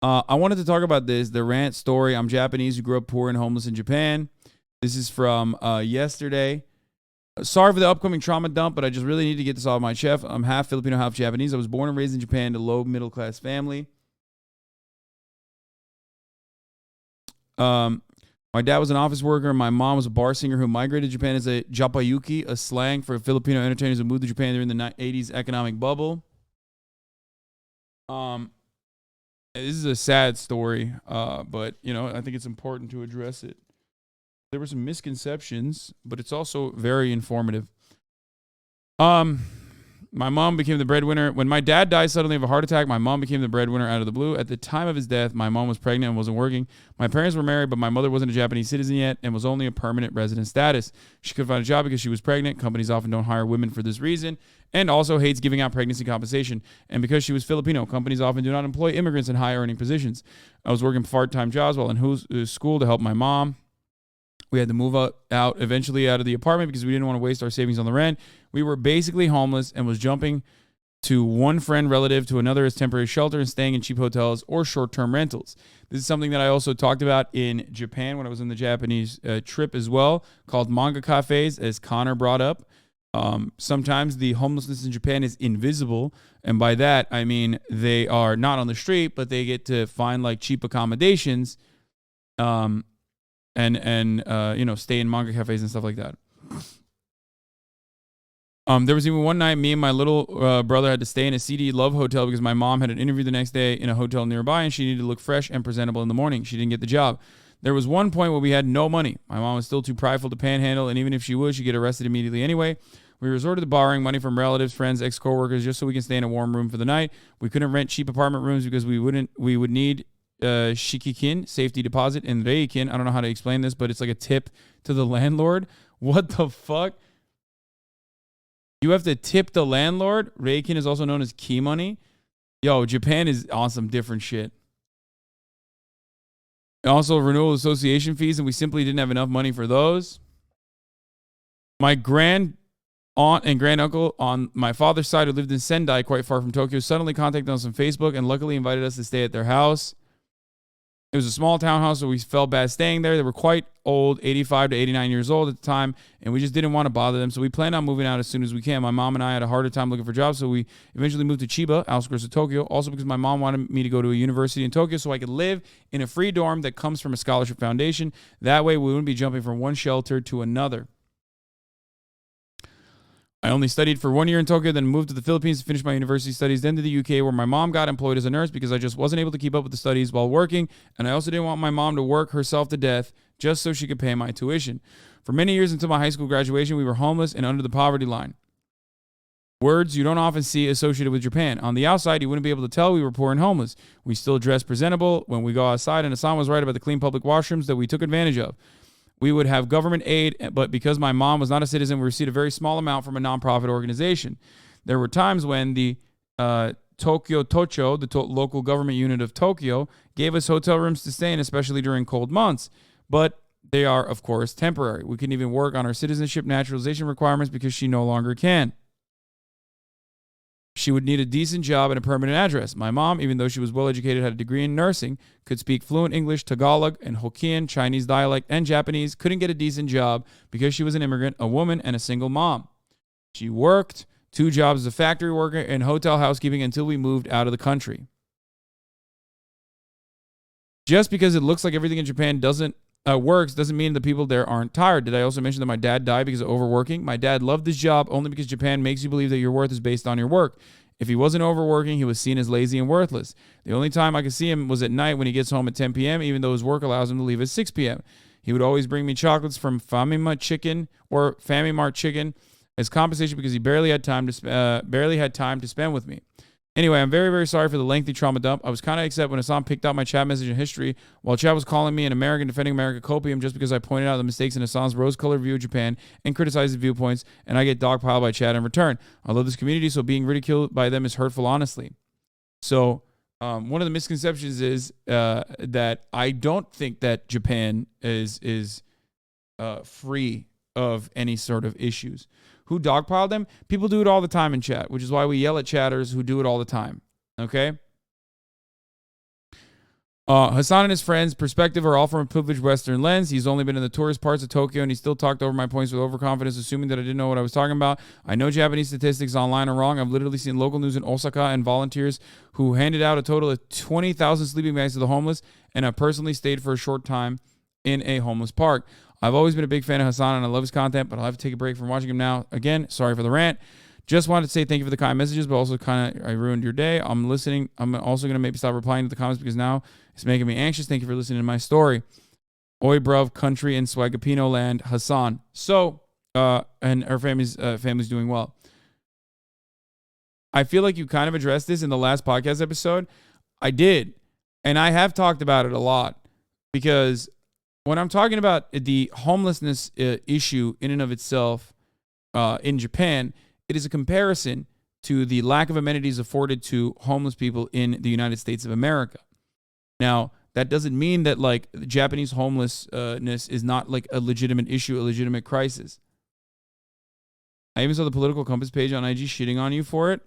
I wanted to talk about this, the rant story. I'm Japanese who grew up poor and homeless in Japan. This is from yesterday. Sorry for the upcoming trauma dump, but I just really need to get this off my chest. I'm half Filipino, half Japanese. I was born and raised in Japan to low middle class family. My dad was an office worker, and my mom was a bar singer who migrated to Japan as a japayuki, a slang for Filipino entertainers who moved to Japan during the 80s economic bubble. This is a sad story, but, I think it's important to address it. There were some misconceptions, but it's also very informative. My mom became the breadwinner. When my dad died suddenly of a heart attack, my mom became the breadwinner out of the blue. At the time of his death, my mom was pregnant and wasn't working. My parents were married, but my mother wasn't a Japanese citizen yet and was only a permanent resident status. She couldn't find a job because she was pregnant. Companies often don't hire women for this reason, and also hates giving out pregnancy compensation. And because she was Filipino, companies often do not employ immigrants in high-earning positions. I was working part-time jobs while in school to help my mom. We had to move out eventually out of the apartment because we didn't want to waste our savings on the rent. We were basically homeless and was jumping to one friend relative to another as temporary shelter and staying in cheap hotels or short-term rentals. This is something that I also talked about in Japan when I was on the Japanese trip as well, called manga cafes, as Connor brought up. Sometimes the homelessness in Japan is invisible, and by that I mean they are not on the street, but they get to find like cheap accommodations. And stay in manga cafes and stuff like that. There was even one night me and my little brother had to stay in a CD Love hotel because my mom had an interview the next day in a hotel nearby and she needed to look fresh and presentable in the morning. She didn't get the job. There was one point where we had no money. My mom was still too prideful to panhandle, and even if she would, she'd get arrested immediately anyway. We resorted to borrowing money from relatives, friends, ex-coworkers just so we can stay in a warm room for the night. We couldn't rent cheap apartment rooms because we would need shikikin, safety deposit, and reikin. I don't know how to explain this, but it's like a tip to the landlord. What the fuck? You have to tip the landlord? Reikin is also known as key money. Yo, Japan is on some different shit. Also, renewal association fees, and we simply didn't have enough money for those. My grand aunt and granduncle on my father's side, who lived in Sendai, quite far from Tokyo, suddenly contacted us on Facebook and luckily invited us to stay at their house. It was a small townhouse, so we felt bad staying there. They were quite old, 85 to 89 years old at the time, and we just didn't want to bother them, so we planned on moving out as soon as we can. My mom and I had a harder time looking for jobs, so we eventually moved to Chiba, outskirts of Tokyo, also because my mom wanted me to go to a university in Tokyo so I could live in a free dorm that comes from a scholarship foundation. That way, we wouldn't be jumping from one shelter to another. I only studied for 1 year in Tokyo, then moved to the Philippines to finish my university studies, then to the UK, where my mom got employed as a nurse because I just wasn't able to keep up with the studies while working, and I also didn't want my mom to work herself to death just so she could pay my tuition. For many years until my high school graduation, we were homeless and under the poverty line. Words you don't often see associated with Japan. On the outside, you wouldn't be able to tell we were poor and homeless. We still dressed presentable when we go outside, and Hassan was right about the clean public washrooms that we took advantage of. We would have government aid, but because my mom was not a citizen, we received a very small amount from a nonprofit organization. There were times when the Tokyo Tocho, the local government unit of Tokyo, gave us hotel rooms to stay in, especially during cold months. But they are, of course, temporary. We couldn't even work on our citizenship naturalization requirements because she no longer can. She would need a decent job and a permanent address. My mom, even though she was well-educated, had a degree in nursing, could speak fluent English, Tagalog, and Hokkien, Chinese dialect, and Japanese, couldn't get a decent job because she was an immigrant, a woman, and a single mom. She worked 2 jobs as a factory worker and hotel housekeeping until we moved out of the country. Just because it looks like everything in Japan works doesn't mean the people there aren't tired. Did I also mention that my dad died because of overworking? My dad loved his job only because Japan makes you believe that your worth is based on your work. If he wasn't overworking, he was seen as lazy and worthless. The only time I could see him was at night when he gets home at 10 p.m., even though his work allows him to leave at 6 p.m. He would always bring me chocolates from Famimart Chicken as compensation because he barely had time to spend with me. Anyway, I'm very, very sorry for the lengthy trauma dump. I was kind of upset when Hassan picked out my chat message in history while chat was calling me an American defending America copium just because I pointed out the mistakes in Hassan's rose-colored view of Japan and criticized his viewpoints, and I get dogpiled by chat in return. I love this community, so being ridiculed by them is hurtful, honestly. So one of the misconceptions is that I don't think that Japan is free of any sort of issues. Who dogpiled them? People do it all the time in chat, which is why we yell at chatters who do it all the time. Okay? Hasan and his friends' perspective are all from a privileged Western lens. He's only been in the tourist parts of Tokyo, and he still talked over my points with overconfidence, assuming that I didn't know what I was talking about. I know Japanese statistics online are wrong. I've literally seen local news in Osaka and volunteers who handed out a total of 20,000 sleeping bags to the homeless, and I've personally stayed for a short time in a homeless park. I've always been a big fan of Hasan, and I love his content, but I'll have to take a break from watching him now. Again, sorry for the rant. Just wanted to say thank you for the kind messages, but also kind of I ruined your day. I'm listening. I'm also going to maybe stop replying to the comments because now it's making me anxious. Thank you for listening to my story. Oi, bruv, country in Swagapino land, Hasan. So, and her family's doing well. I feel like you kind of addressed this in the last podcast episode. I did. And I have talked about it a lot because when I'm talking about the homelessness issue in and of itself in Japan, it is a comparison to the lack of amenities afforded to homeless people in the United States of America. Now, that doesn't mean that like Japanese homelessness is not like a legitimate issue, a legitimate crisis. I even saw the Political Compass page on IG shitting on you for it.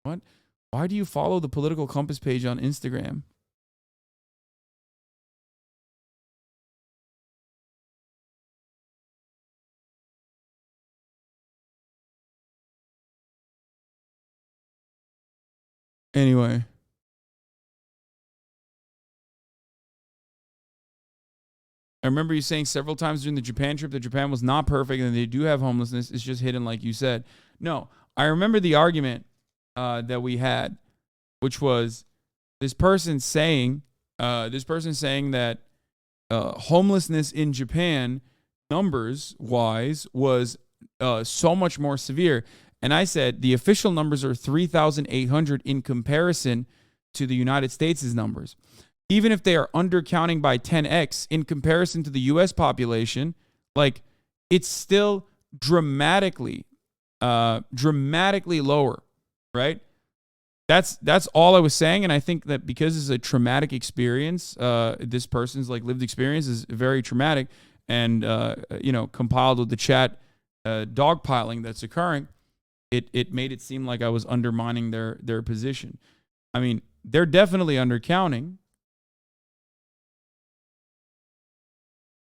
What? Why do you follow the Political Compass page on Instagram? Anyway. I remember you saying several times during the Japan trip that Japan was not perfect and they do have homelessness. It's just hidden, like you said. No, I remember the argument that we had, which was this person saying that homelessness in Japan, numbers wise, was so much more severe. And I said the official numbers are 3,800 in comparison to the United States' numbers. Even if they are undercounting by 10x in comparison to the U.S. population, like it's still dramatically lower, right? That's all I was saying, and I think that because it's a traumatic experience, this person's like lived experience is very traumatic, and compiled with the chat dogpiling that's occurring, it made it seem like I was undermining their position. I mean, they're definitely undercounting.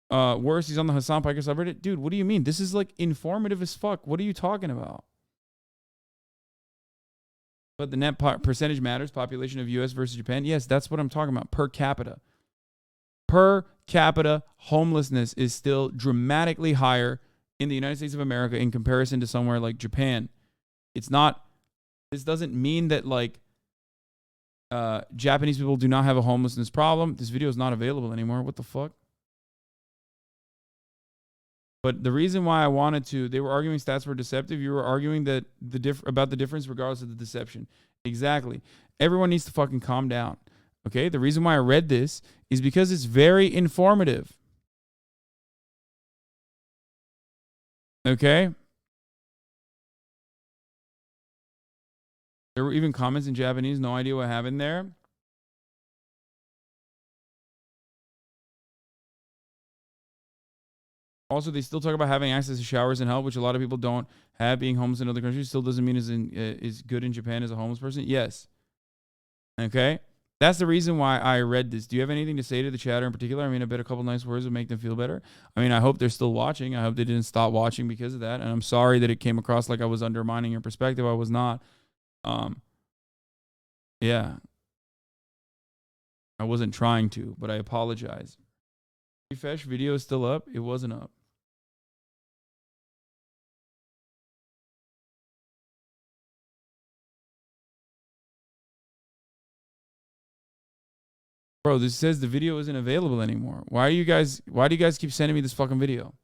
Worse, he's on the Hasan Piker subreddit. Dude, what do you mean? This is like informative as fuck. What are you talking about? But the net percentage matters. Population of U.S. versus Japan. Yes, that's what I'm talking about. Per capita. Per capita homelessness is still dramatically higher in the United States of America in comparison to somewhere like Japan. It's not. This doesn't mean that like Japanese people do not have a homelessness problem. This video is not available anymore. What the fuck? But the reason why I wanted to, they were arguing stats were deceptive. You were arguing that about the difference regardless of the deception. Exactly. Everyone needs to fucking calm down. Okay? The reason why I read this is because it's very informative. Okay? There were even comments in Japanese. No idea what happened there. Also, they still talk about having access to showers and help, which a lot of people don't have. Being homeless in other countries still doesn't mean is good in Japan as a homeless person. Yes. Okay? That's the reason why I read this. Do you have anything to say to the chatter in particular? I mean, I bet a couple nice words would make them feel better. I mean, I hope they're still watching. I hope they didn't stop watching because of that. And I'm sorry that it came across like I was undermining your perspective. I was not. Yeah. I wasn't trying to, but I apologize. Refresh video is still up. It wasn't up. Bro, this says the video isn't available anymore. Why do you guys keep sending me this fucking video?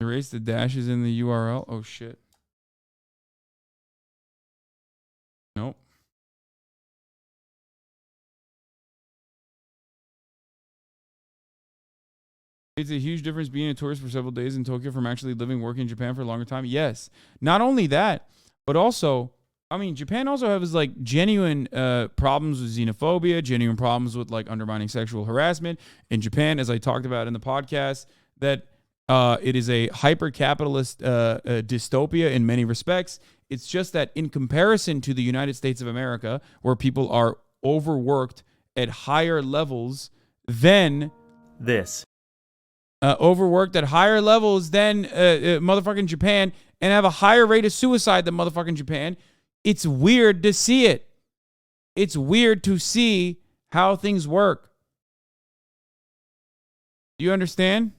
Erase the dashes in the URL. Oh shit. Nope. It's a huge difference being a tourist for several days in Tokyo from actually living, working in Japan for a longer time. Yes. Not only that, but also I mean, Japan also has like genuine problems with xenophobia, genuine problems with like undermining sexual harassment. In Japan, as I talked about in the podcast, that it is a hyper-capitalist dystopia in many respects. It's just that in comparison to the United States of America, where people are overworked at higher levels than this. Overworked at higher levels than motherfucking Japan and have a higher rate of suicide than motherfucking Japan. It's weird to see it. It's weird to see how things work. Do you understand?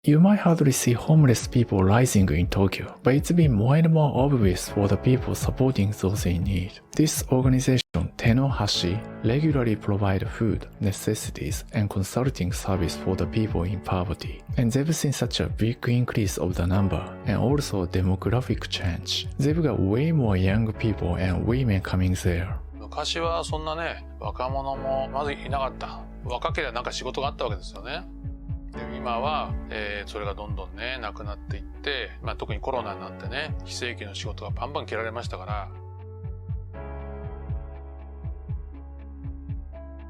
You might hardly see homeless people rising in Tokyo, but it's been more and more obvious for the people supporting those in need. This organization, Tenohashi, regularly provide food, necessities, and consulting service for the people in poverty. And they've seen such a big increase of the number, and also demographic change. They've got way more young people and women coming there. 昔はそんなね、若者もまずいなかった。若ければなんか仕事があったわけですよね。で今は、それがどんどんねなくなっていって、特にコロナになってね非正規の仕事がバンバン切られましたから、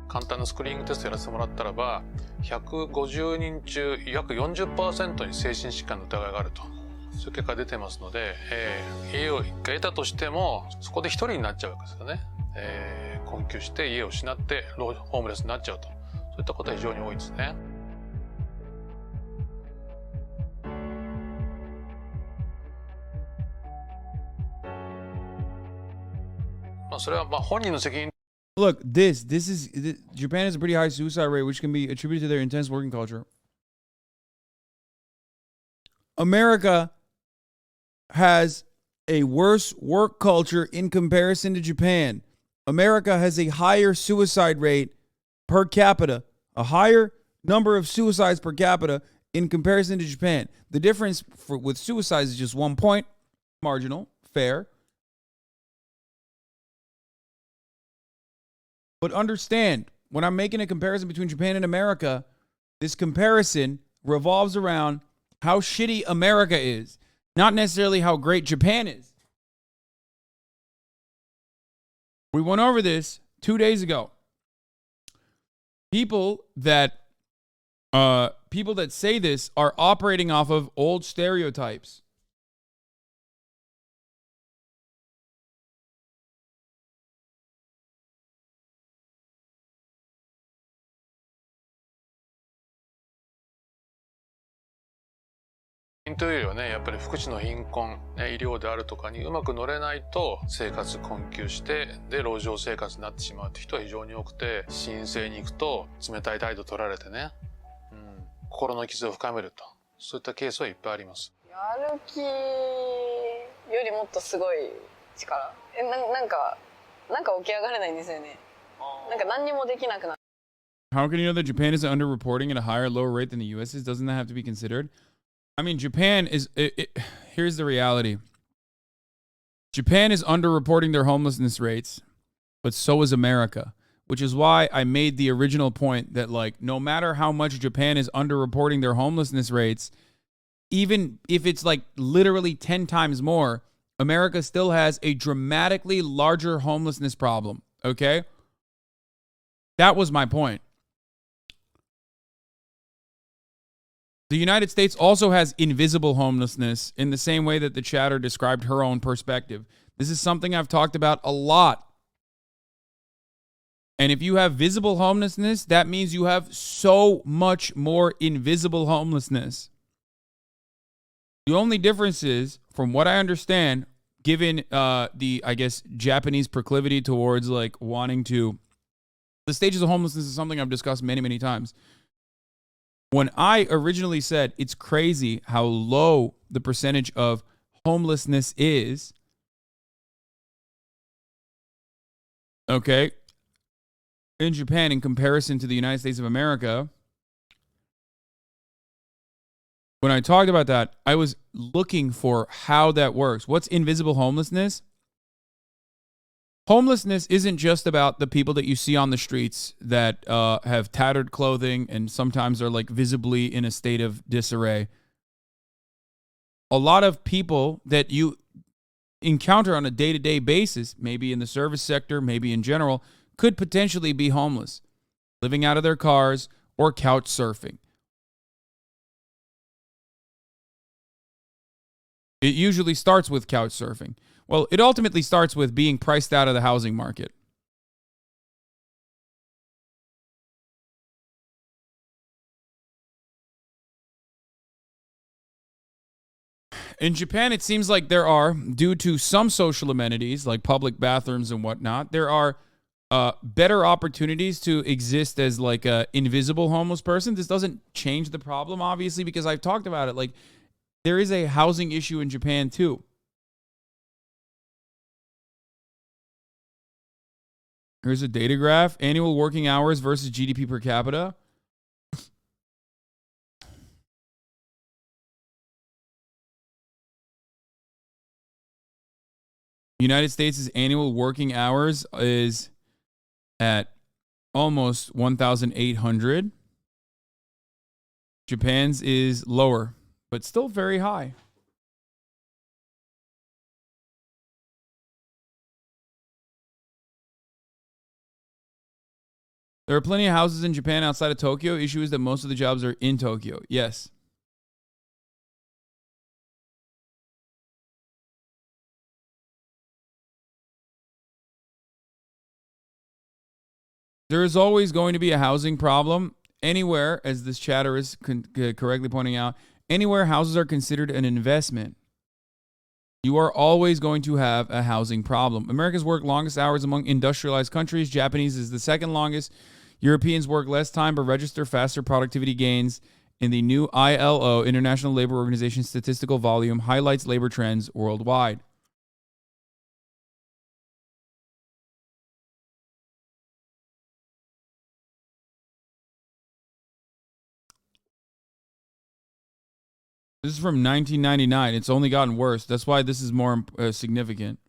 簡単なスクリーニングテストやらせてもらったらば150人中約 40% に精神疾患の疑いがあると、そういう結果が出てますので、家を一回得たとしてもそこで一人になっちゃうわけですよね。困窮して家を失ってホームレスになっちゃうと、そういったことは非常に多いですね。それは本人の責任。 Look, Japan has a pretty high suicide rate, which can be attributed to their intense working culture. America has a worse work culture in comparison to Japan. America has a higher suicide rate per capita, a higher number of suicides per capita in comparison to Japan. The difference with suicides is just 1 point, marginal, fair. But understand, when I'm making a comparison between Japan and America, this comparison revolves around how shitty America is, not necessarily how great Japan is. We went over this 2 days ago. People that say this are operating off of old stereotypes. というよりはね、やっぱり福祉の貧困、医療であるとかにうまく乗れないと生活困窮してで路上生活になってしまうって人は非常に多くて、申請に行くと冷たい態度取られてね、心の傷を深めると、そういったケースはいっぱいあります。やる気よりもっとすごい力、なんか起き上がれないんですよね。なんか何にもできなくなる。 How can you know that Japan is underreporting at a higher lower rate than the US is? Doesn't that have to be considered? I mean, Japan is, here's the reality. Japan is underreporting their homelessness rates, but so is America, which is why I made the original point that, like, no matter how much Japan is underreporting their homelessness rates, even if it's like literally 10 times more, America still has a dramatically larger homelessness problem, okay? That was my point. The United States also has invisible homelessness in the same way that the chatter described her own perspective. This is something I've talked about a lot. And if you have visible homelessness, that means you have so much more invisible homelessness. The only difference is, from what I understand, given the, I guess, Japanese proclivity towards like wanting to, the stages of homelessness is something I've discussed many, many times. When I originally said it's crazy how low the percentage of homelessness is, okay, in Japan in comparison to the United States of America, when I talked about that, I was looking for how that works. What's invisible homelessness? Homelessness isn't just about the people that you see on the streets that have tattered clothing and sometimes are like visibly in a state of disarray. a lot of people that you encounter on a day-to-day basis, maybe in the service sector, maybe in general, could potentially be homeless, living out of their cars or couch surfing. It usually starts with couch surfing. Well, it ultimately starts with being priced out of the housing market. In Japan, it seems like there are, due to some social amenities like public bathrooms and whatnot, there are better opportunities to exist as like a invisible homeless person. This doesn't change the problem, obviously, because I've talked about it. Like, there is a housing issue in Japan too. Here's a data graph: annual working hours versus GDP per capita. United States' annual working hours is at almost 1,800. Japan's is lower, but still very high. There are plenty of houses in Japan outside of Tokyo. Issue is that most of the jobs are in Tokyo. Yes. There is always going to be a housing problem anywhere, as this chatter is correctly pointing out. Anywhere houses are considered an investment, you are always going to have a housing problem. Americans work longest hours among industrialized countries. Japanese is the second longest. Europeans work less time but register faster productivity gains. In the new ILO, International Labor Organization statistical volume, highlights labor trends worldwide. This is from 1999. It's only gotten worse. That's why this is more significant.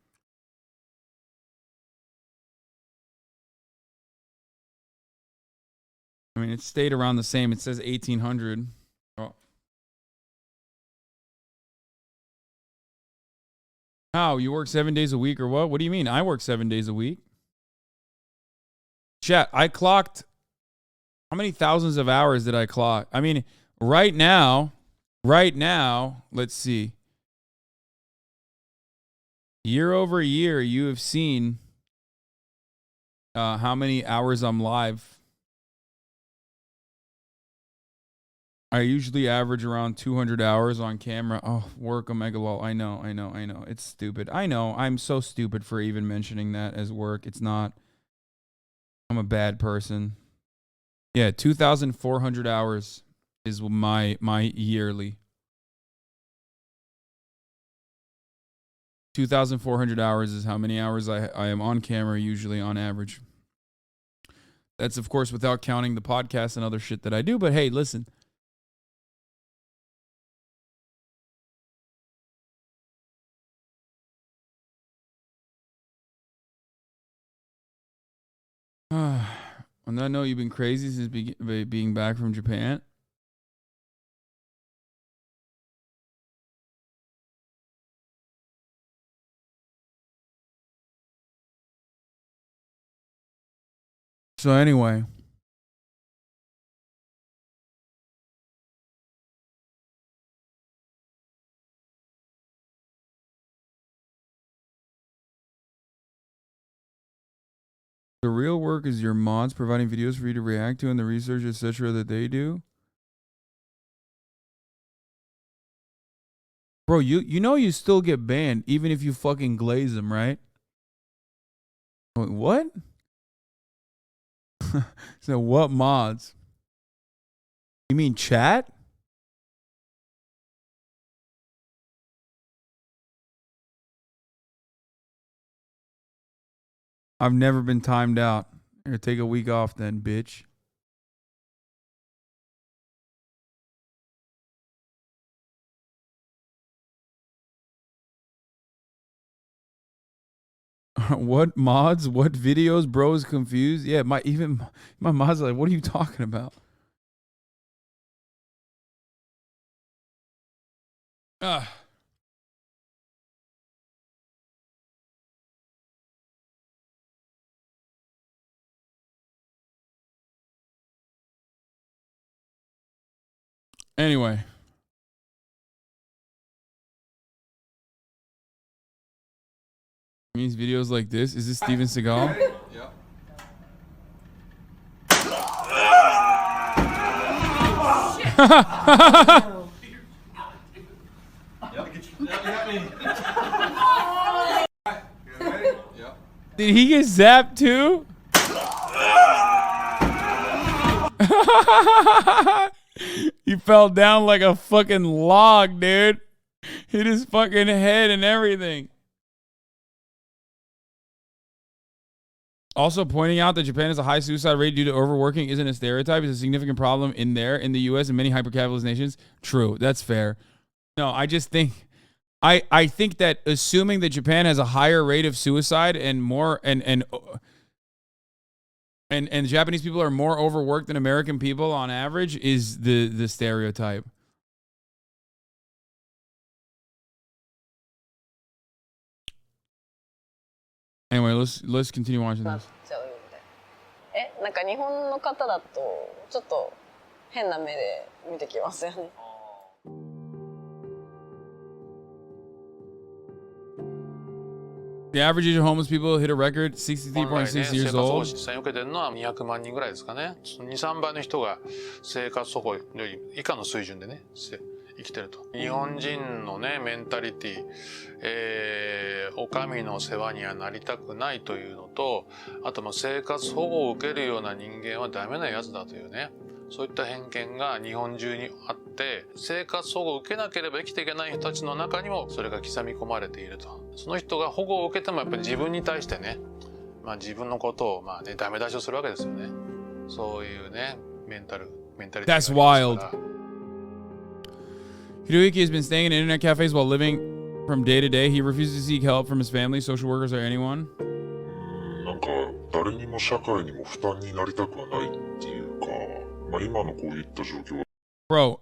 I mean, it stayed around the same. It says 1,800. Oh. How? You work 7 days a week or what? What do you mean? I work 7 days a week. Chat, I clocked. How many thousands of hours did I clock? I mean, right now, let's see. Year over year, you have seen how many hours I'm live. I usually average around 200 hours on camera. Oh, work a megalol. I know. It's stupid. I know. I'm so stupid for even mentioning that as work. It's not. I'm a bad person. Yeah, 2,400 hours is my yearly. 2,400 hours is how many hours I am on camera usually on average. That's, of course, without counting the podcast and other shit that I do. But hey, listen. On that note, you've been crazy since being back from Japan. So anyway, the real work is your mods providing videos for you to react to and the research, etc. that they do. Bro, you know you still get banned even if you fucking glaze them, right? What? So what mods? You mean chat? I've never been timed out. Here, take a week off then, bitch. What mods? What videos? Bro is confused. Yeah, my mods are like, what are you talking about? Anyway. Means videos like this. Is this Steven Seagal? Yeah. Did he get zapped too? He fell down like a fucking log, dude. Hit his fucking head and everything. Also pointing out that Japan has a high suicide rate due to overworking isn't a stereotype. It's a significant problem in the U.S. and many hyper-capitalist nations. True, that's fair. No, I just think, I think that assuming that Japan has a higher rate of suicide and more and Japanese people are more overworked than American people on average is the stereotype. Anyway, let's continue watching this. なんか日本の方だとちょっと変な目で見てきますよね。The average age of homeless people hit a record 63.6 years old. 生活保護支援を受けてるのは200万人ぐらいですかね。2、3倍の人が生活保護より以下の水準でね、生きてると。日本人のね、メンタリティ、お上の世話にはなりたくないというのと、あと生活保護を受けるような人間はダメなやつだというね、そういった偏見が日本中にあって、生活保護を受けなければ生きていけない人たちの中にもそれが刻み込まれていると。その人が保護を受けてもやっぱり自分に対してね、自分のことをダメ出しをするわけですよね。そういうね、メンタリティ。That's wild. Hiroyuki has been staying in internet cafes while living from day to day. He refuses to seek help from his family, social workers, or anyone. なんか誰にも社会にも負担になりたくはないっていうか、今のこういった状況は。Bro,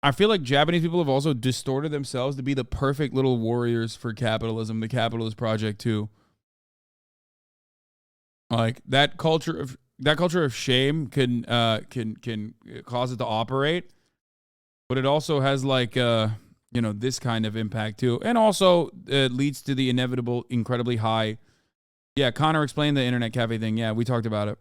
I feel like Japanese people have also distorted themselves to be the perfect little warriors for capitalism, the capitalist project too. Like that culture of shame can cause it to operate, but it also has like this kind of impact too, and also leads to the inevitable incredibly high. Yeah, Connor explained the internet cafe thing. Yeah, we talked about it.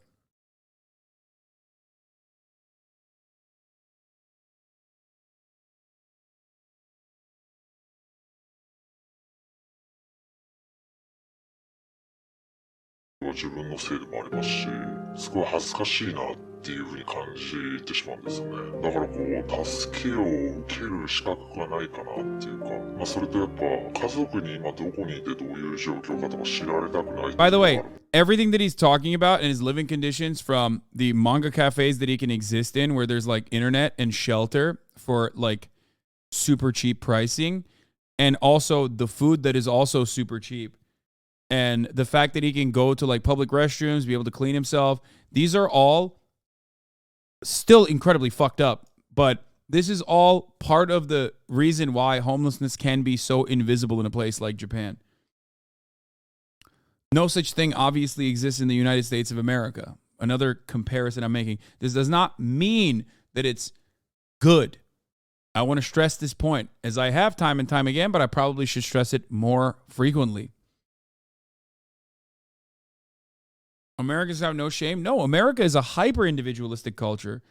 Well, 自分のせいでもありますし、すごい恥ずかしいなっていうふうに感じてしまうんですよね。だからこう助けを受ける資格がないかなっていうか、それとやっぱ家族に今どこにいてどういう状況かとか知られたくない。By the way, everything that he's talking about and his living conditions, from the manga cafes that he can exist in where there's like internet and shelter for like super cheap pricing, and also the food that is also super cheap, and the fact that he can go to like public restrooms, be able to clean himself, these are all still incredibly fucked up. But this is all part of the reason why homelessness can be so invisible in a place like Japan. No such thing obviously exists in the United States of America. Another comparison I'm making. This does not mean that it's good. I want to stress this point, as I have time and time again, but I probably should stress it more frequently. Americans have no shame. No, America is a hyper-individualistic culture.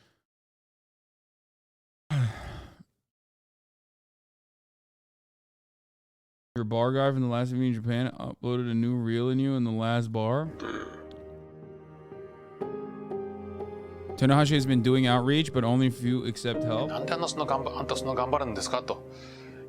Your bar guy from the last video in Japan uploaded a new reel in you in the last bar. Tanahashi has been doing outreach, but only few accept help. なんであんたその頑張るんですかと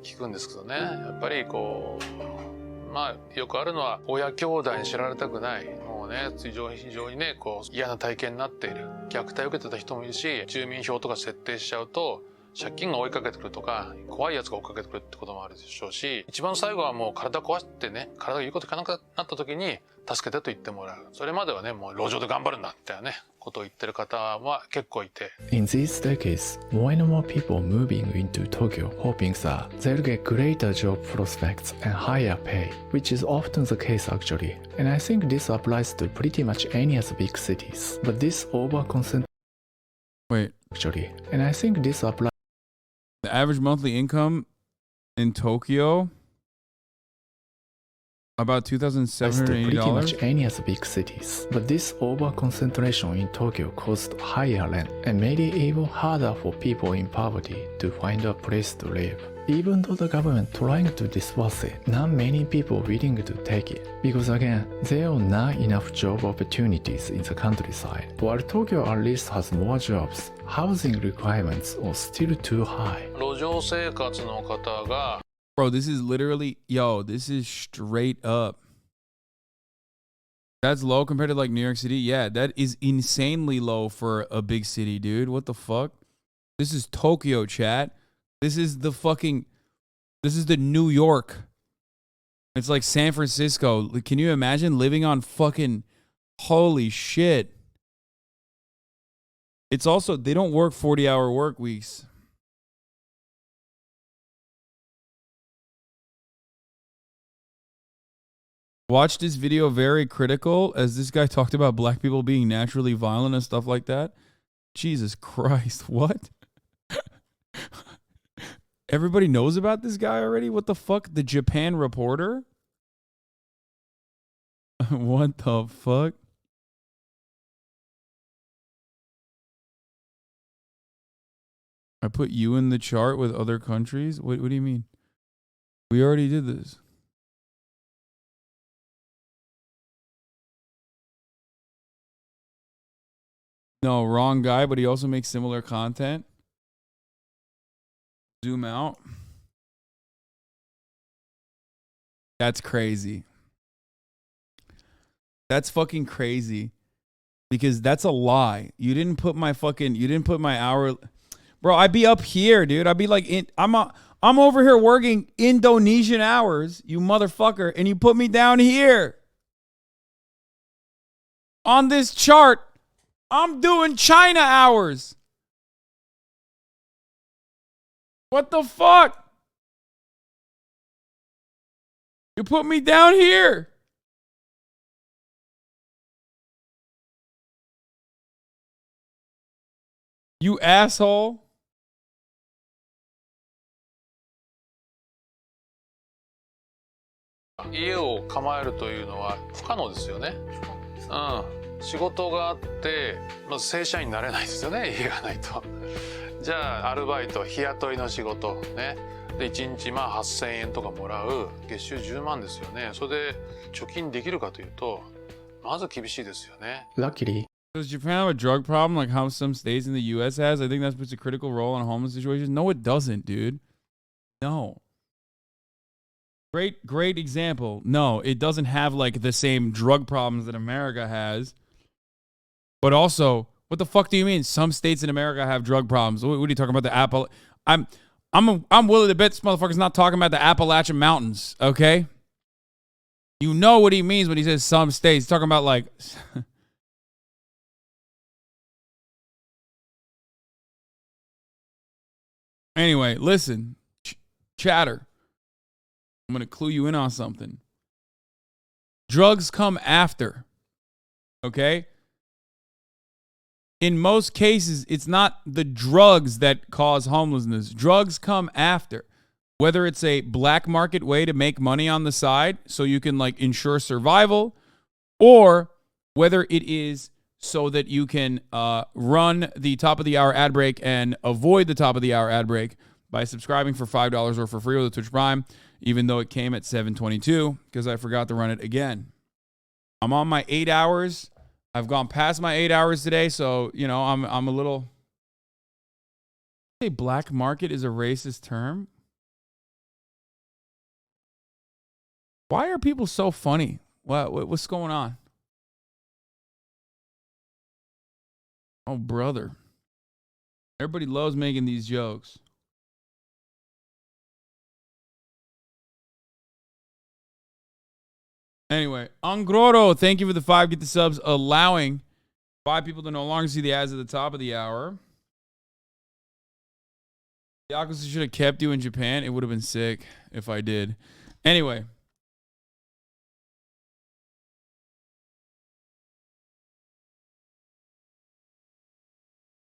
聞くんですけどね。やっぱりこうよくあるのは親兄弟に知られたくない。もうね非常にねこう嫌な体験になっている。虐待を受けてた人もいるし、住民票とか設定しちゃうと借金が追いかけてくるとか怖いやつが追いかけてくるってこともあるでしょうし、一番最後はもう体壊してね、体が言うこと聞かなくなった時に助けてと言ってもらう。それまではねもう路上で頑張るんだみたいなねことを言ってる方は結構いて。In these decades, more and more people moving into Tokyo hoping that they'll get greater job prospects and higher pay, which is often the case actually. And I think this applies to pretty much any of the big cities. But this overconcentration Wait. actually, and I think this applies The average monthly income in Tokyo, about Pretty much $2,780. any of the big cities. But this over-concentration in Tokyo caused higher rent and made it even harder for people in poverty to find a place to live. Even though the government trying to disperse it, not many people willing to take it. Because again, there are not enough job opportunities in the countryside. While Tokyo at least has more jobs, housing requirements are still too high. 路上生活の方が Bro, this is literally, yo, this is straight up. That's low compared to like New York City. Yeah, that is insanely low for a big city, dude. What the fuck? This is Tokyo, chat. This is the New York. It's like San Francisco. Can you imagine living on fucking, holy shit. It's also, they don't work 40-hour work weeks. Watch this video very critical as this guy talked about black people being naturally violent and stuff like that. Jesus Christ, what? Everybody knows about this guy already? What the fuck? The Japan reporter? What the fuck? I put you in the chart with other countries? What do you mean? We already did this. No, wrong guy, but he also makes similar content. Zoom out. That's crazy. That's fucking crazy. Because that's a lie. You didn't put my hour. Bro, I'd be up here, dude. I'd be like, I'm over here working Indonesian hours, you motherfucker, and you put me down here. On this chart, I'm doing China hours. What the fuck? You put me down here. You asshole.家を構えるというのは不可能ですよね。うん。仕事があってまず正社員になれないですよね。家がないと。じゃあアルバイト日雇いの仕事ね。で1日まあ8,000円とかもらう月収10万ですよね。それで貯金できるかというとまず厳しいですよね。Luckily, does Japan have a drug problem like how some states in the U.S. has? I think that puts a critical role in homeless situations. No, it doesn't, dude. No. Great example. No, it doesn't have like the same drug problems that America has. But also, what the fuck do you mean? Some states in America have drug problems. What are you talking about? The Apple? I'm willing to bet this motherfucker's not talking about the Appalachian Mountains. Okay. You know what he means when he says some states. He's talking about like. Anyway, listen, chatter. I'm going to clue you in on something. Drugs come after. Okay? In most cases, it's not the drugs that cause homelessness. Drugs come after. Whether it's a black market way to make money on the side so you can like ensure survival, or whether it is so that you can run the top of the hour ad break and avoid the top of the hour ad break by subscribing for $5 or for free with the Twitch Prime, even though it came at $7.22 because I forgot to run it again. I'm on my 8 hours. I've gone past my 8 hours today, so you know I'm a little. Say black market is a racist term. Why are people so funny? What's going on? Oh, brother. Everybody loves making these jokes. Anyway, Angroro, thank you for the 5 get the subs, allowing 5 people to no longer see the ads at the top of the hour. Yakuza should have kept you in Japan. It would have been sick if I did. Anyway.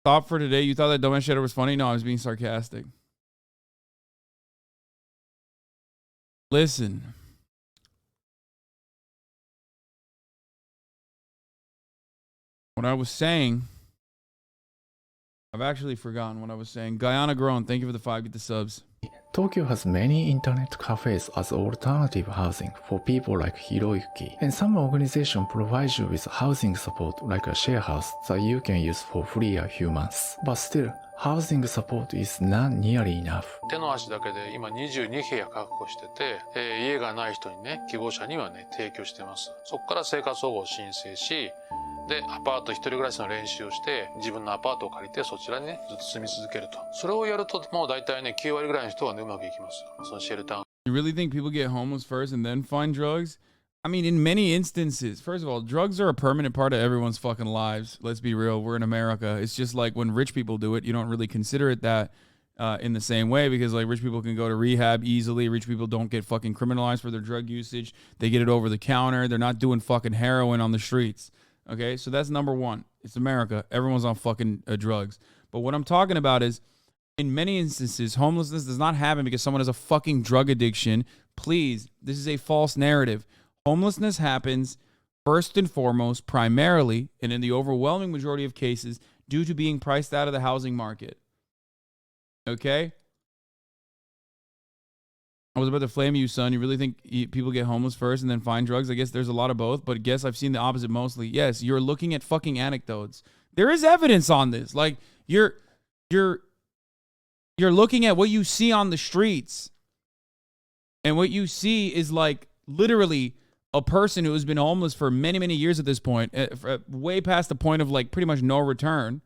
Thought for today, you thought that dumbass shadow was funny? No, I was being sarcastic. Listen. What I was saying, I've actually forgotten what I was saying. Guyana Grown, thank you for the 5, get the subs. Tokyo has many internet cafes as alternative housing for people like Hiroyuki, and some organizations provide you with housing support like a share house that you can use for free a few months. But still, housing support is not nearly enough. 手の足だけで今22部屋確保してて、家がない人にね、希望者にはね、提供してます。そこから生活保護を申請し、で、アパート一人暮らしの練習をして、自分のアパートを借りてそちらにね、ずっと住み続けると。それをやると、もう大体ね、9割ぐらいの人はね、うまくいきます。そのシェルター。You really think people get homeless first and then find drugs? I mean, in many instances, first of all, drugs are a permanent part of everyone's fucking lives. Let's be real. We're in America. It's just like when rich people do it, you don't really consider it that in the same way because like rich people can go to rehab easily. Rich people don't get fucking criminalized for their drug usage. They get it over the counter. They're not doing fucking heroin on the streets. Okay, so that's number one. It's America. Everyone's on fucking drugs. But what I'm talking about is, in many instances, homelessness does not happen because someone has a fucking drug addiction. Please, this is a false narrative. Homelessness happens first and foremost, primarily, and in the overwhelming majority of cases, due to being priced out of the housing market. Okay? I was about to flame you, son. You really think people get homeless first and then find drugs? I guess there's a lot of both, but I guess I've seen the opposite mostly. Yes, you're looking at fucking anecdotes. There is evidence on this. Like you're looking at what you see on the streets. And what you see is like literally a person who has been homeless for many, many years at this point, way past the point of like pretty much no return.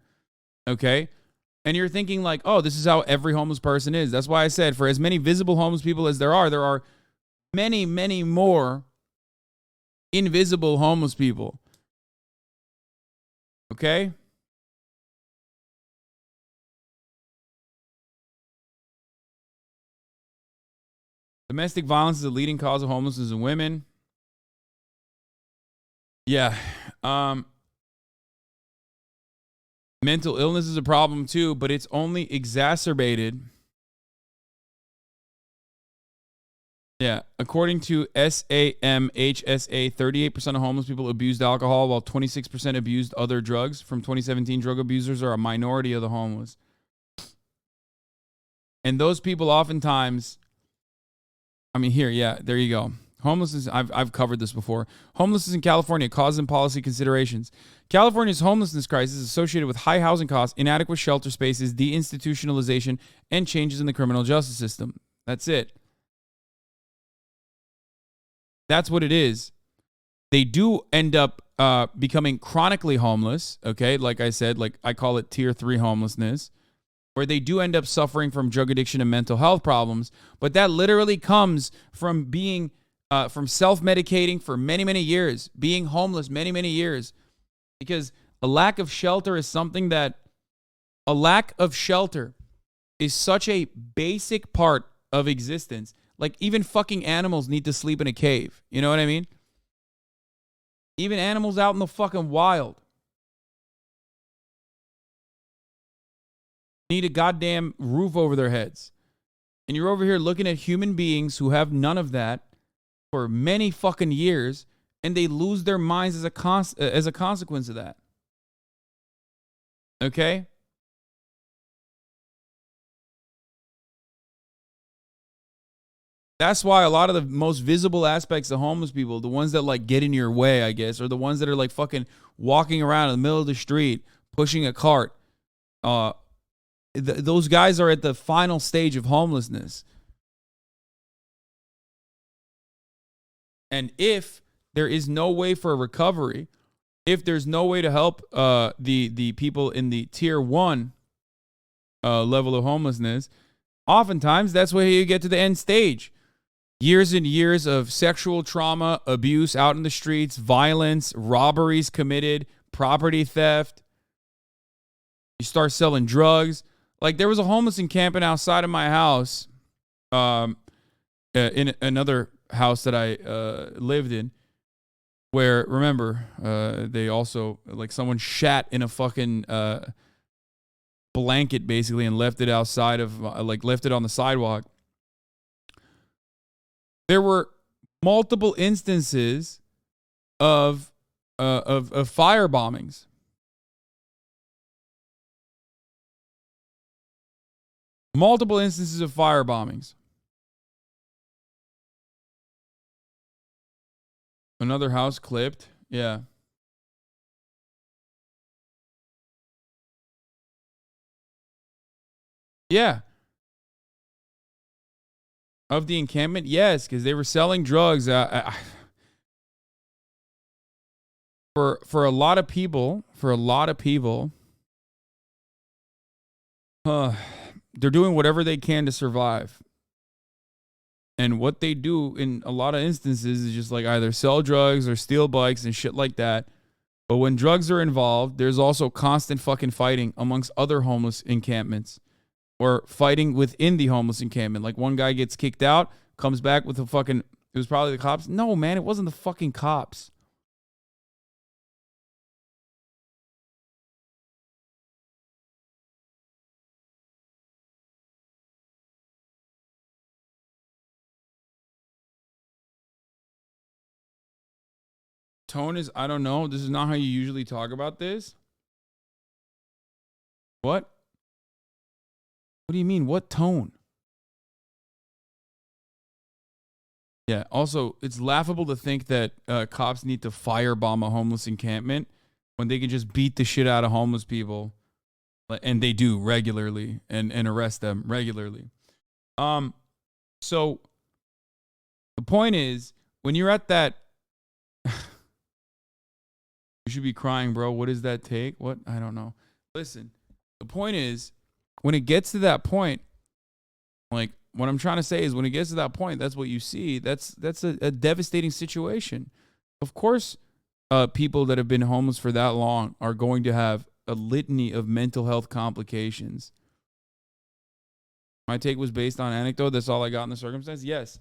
Okay? And you're thinking like, oh, this is how every homeless person is. That's why I said for as many visible homeless people as there are many, many more invisible homeless people. Okay? Domestic violence is the leading cause of homelessness in women. Yeah. Mental illness is a problem too, but it's only exacerbated. Yeah. According to SAMHSA, 38% of homeless people abused alcohol, while 26% abused other drugs. From 2017, drug abusers are a minority of the homeless. And those people oftentimes, I mean, here, yeah, there you go. Homelessness, I've covered this before. Homelessness in California, causes and policy considerations. California's homelessness crisis is associated with high housing costs, inadequate shelter spaces, deinstitutionalization, and changes in the criminal justice system. That's it. That's what it is. They do end up becoming chronically homeless, okay? Like I said, like I call it tier 3 homelessness, where they do end up suffering from drug addiction and mental health problems, but that literally comes from being from self-medicating for many, many years, being homeless many, many years, because a lack of shelter is something that, a lack of shelter is such a basic part of existence. Like even fucking animals need to sleep in a cave. You know what I mean? Even animals out in the fucking wild need a goddamn roof over their heads. And you're over here looking at human beings who have none of that for many fucking years, and they lose their minds as a consequence of that. Okay? That's why a lot of the most visible aspects of homeless people, the ones that like get in your way, I guess, or the ones that are like fucking walking around in the middle of the street, pushing a cart, those guys are at the final stage of homelessness. And if there is no way for a recovery, if there's no way to help the people in the tier 1 level of homelessness, oftentimes that's where you get to the end stage. Years and years of sexual trauma, abuse out in the streets, violence, robberies committed, property theft. You start selling drugs. Like there was a homeless encampment outside of my house, in another house that I lived in, where, remember, they also, like someone shat in a fucking blanket basically and left it outside of, left it on the sidewalk. There were multiple instances of fire bombings. Multiple instances of fire bombings. Another house clipped. Yeah. Yeah. Of the encampment? Yes, because they were selling drugs. For a lot of people, they're doing whatever they can to survive. And what they do in a lot of instances is just like either sell drugs or steal bikes and shit like that. But when drugs are involved, there's also constant fucking fighting amongst other homeless encampments or fighting within the homeless encampment. Like one guy gets kicked out, comes back with a fucking, it was probably the cops. No, man, it wasn't the fucking cops. Tone is, I don't know. This is not how you usually talk about this. What? What do you mean? What tone? Yeah. Also, it's laughable to think that cops need to firebomb a homeless encampment when they can just beat the shit out of homeless people, and they do regularly, and arrest them regularly. So the point is, when you're at that, you should be crying, bro. What does that take? What? I don't know. Listen, the point is, when it gets to that point, like what I'm trying to say is when it gets to that point, that's what you see. That's a devastating situation. Of course, people that have been homeless for that long are going to have a litany of mental health complications. My take was based on anecdote. That's all I got in the circumstance. Yes.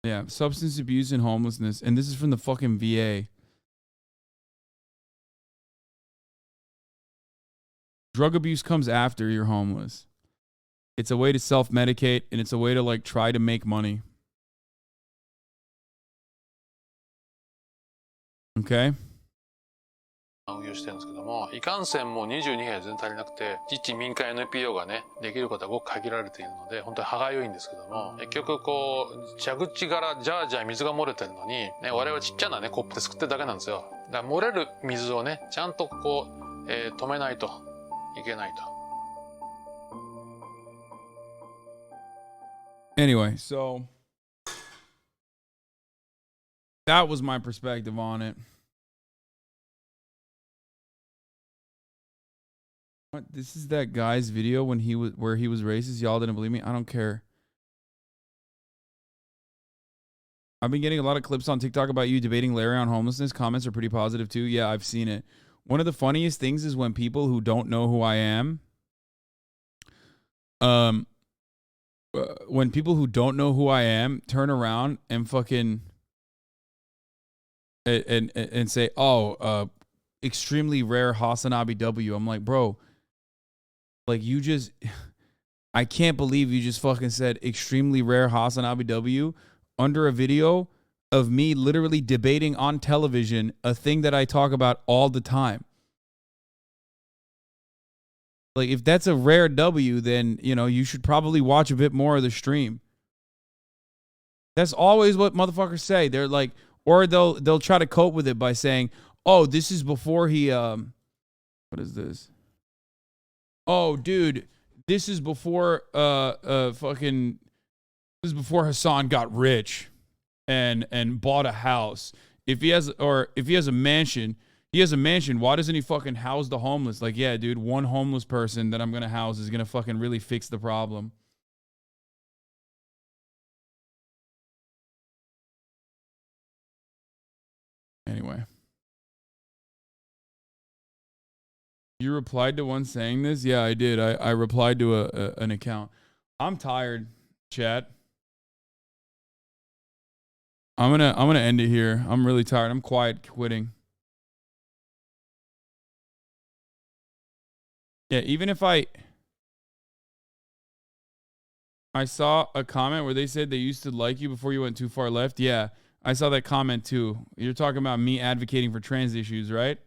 Yeah, substance abuse and homelessness. And this is from the fucking VA. Drug abuse comes after you're homeless. It's a way to self-medicate, and it's a way to like try to make money. Okay? 運用してるんですけども、いかんせんもう22部屋全然足りなくて、一民間 NPO がね、できることはごく限られているので、本当に歯がゆいんですけども、結局こう、蛇口からジャージャー水が漏れてるのに、ね、我々ちっちゃなね、コップですくってるだけなんですよ。だから漏れる水をね、ちゃんとこう、止めないといけないと。Anyway, so that was my perspective on it. What? This is that guy's video when he was where he was racist. Y'all didn't believe me. I don't care. I've been getting a lot of clips on TikTok about you debating Larry on homelessness. Comments are pretty positive too. Yeah, I've seen it. One of the funniest things is when people who don't know who I am, when people who don't know who I am turn around and fucking and say, "Oh, extremely rare Hasanabi W." I'm like, bro, like you just, I can't believe you just fucking said extremely rare Hasanabi W under a video of me literally debating on television a thing that I talk about all the time. Like, if that's a rare W, then, you know, you should probably watch a bit more of the stream. That's always what motherfuckers say. They're like, or they'll try to cope with it by saying, "Oh, this is before he what is this? Oh, dude, this is before fucking this is before Hasan got rich and bought a house. If he has a mansion, he has a mansion. Why doesn't he fucking house the homeless?" Like, yeah, dude, one homeless person that I'm gonna house is gonna fucking really fix the problem. Anyway. You replied to one saying this? Yeah, I did. I replied to an account. I'm tired, chat. I'm gonna end it here. I'm really tired. I'm quiet quitting. Yeah, even if I saw a comment where they said they used to like you before you went too far left. Yeah, I saw that comment too. You're talking about me advocating for trans issues, right?